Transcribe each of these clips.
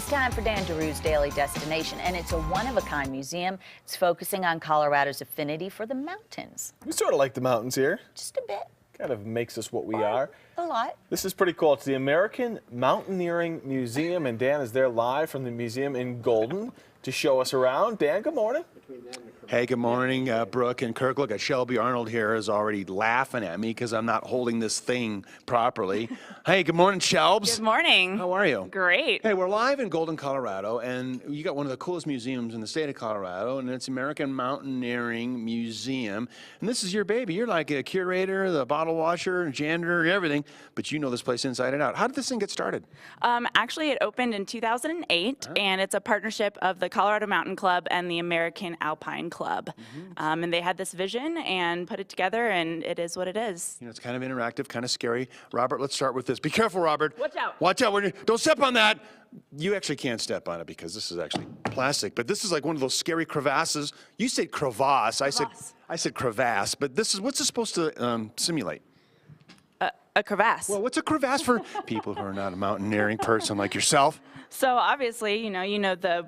It's time for Dan Daru's Daily Destination, and it's a one-of-a-kind museum. It's focusing on Colorado's affinity for the mountains. We sort of like the mountains here. Just a bit. Kind of makes us what we are. A lot. This is pretty cool. It's the American Mountaineering Museum, and Dan is there live from the museum in Golden to show us around. Dan, good morning. Hey, good morning, Brooke and Kirk. Look, Shelby Arnold here is already laughing at me because I'm not holding this thing properly. Hey, good morning, Shelbs. Good morning. How are you? Great. Hey, we're live in Golden, Colorado, and you got one of the coolest museums in the state of Colorado, and it's the American Mountaineering Museum. And this is your baby. You're like a curator, the bottle washer, janitor, everything, but you know this place inside and out. How did this thing get started? Actually, it opened in 2008, and it's a partnership of the Colorado Mountain Club and the American Alpine Club. And they had this vision and put it together, and it is what it is. You know, it's kind of interactive, kind of scary. Robert, let's start with this. Be careful, Robert. Watch out. Watch out. Don't step on that. You actually can't step on it because this is actually plastic, but this is like one of those scary crevasses. You said crevasse. I said crevasse, but this is, what's this supposed to simulate? A crevasse. Well, what's a crevasse for people who are not a mountaineering person like yourself? So obviously, you know the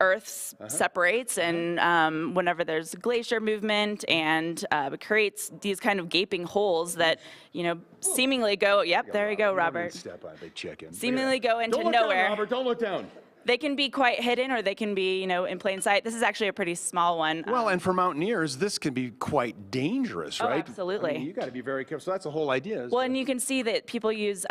Earth separates, and whenever there's glacier movement, and it creates these kind of gaping holes that, seemingly go. Yep, there you go, Robert. Step on a big chicken. Seemingly go into Don't look nowhere. down, Robert. Don't look down. They can be quite hidden, or they can be, in plain sight. This is actually a pretty small one. Well, and for mountaineers, this can be quite dangerous, right? Absolutely. I mean, you got to be very careful. So that's the whole idea. Well, and you can see that people use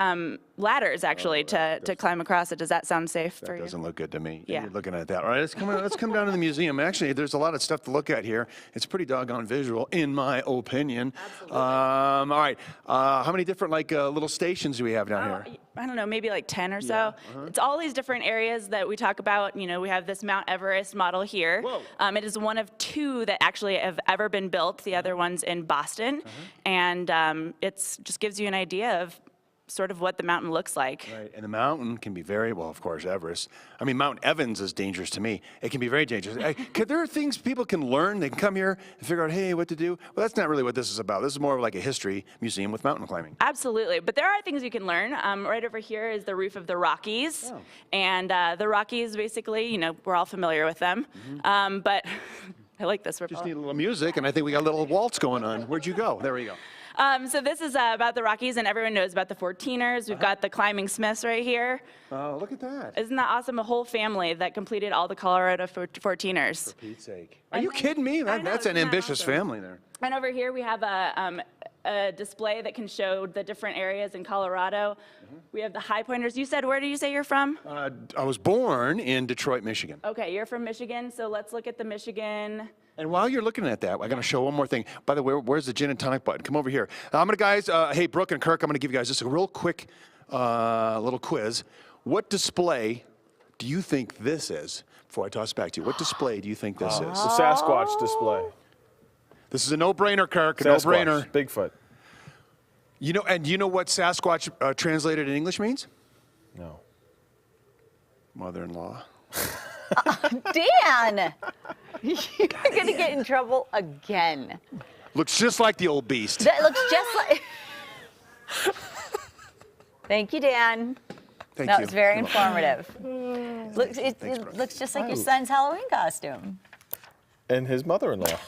ladders actually to climb across it. Does that sound safe for you? That doesn't look good to me. Yeah. You're looking at that. All right, let's come down to the museum. Actually, there's a lot of stuff to look at here. It's pretty doggone visual, in my opinion. Absolutely. All right. How many different little stations do we have down here? I don't know, maybe like 10 or so. It's all these different areas that we talk about. We have this Mount Everest model here. Whoa. It is one of two that actually have ever been built. The other one's in Boston. And it just gives you an idea of sort of what the mountain looks like. Right, and the mountain can be very, well, of course, Everest. I mean, Mount Evans is dangerous to me. It can be very dangerous. There are things people can learn. They can come here and figure out, hey, what to do. Well, that's not really what this is about. This is more of like a history museum with mountain climbing. Absolutely, but there are things you can learn. Right over here is the roof of the Rockies. And the Rockies, basically, we're all familiar with them. But I like this. Just need a little music, and I think we got a little waltz going on. Where'd you go? There we go. So this is about the Rockies, and everyone knows about the 14ers. We've got the Climbing Smiths right here. Oh, look at that. Isn't that awesome? A whole family that completed all the Colorado 14ers. For Pete's sake. Are you kidding me? That's an ambitious family there. And over here we have a display that can show the different areas in Colorado. We have the high pointers. You said, where did you say you're from? I was born in Detroit, Michigan. Okay, you're from Michigan, so let's look at the Michigan. And while you're looking at that, I'm going to show one more thing. By the way, where's the gin and tonic button? Come over here. I'm going to, guys, hey, Brooke and Kirk, I'm going to give you guys just a real quick little quiz. What display do you think this is? Before I toss it back to you, what display do you think this is? The Sasquatch display. This is a no-brainer, Kirk. Sasquatch, No-brainer. Bigfoot. And you know what Sasquatch translated in English means? No. Mother-in-law. Dan! You're going to get in trouble again. Looks just like the old beast. That looks just like... Thank you, Dan. Thank That you. was very informative. It Thanks, looks just like your son's Halloween costume. And his mother-in-law.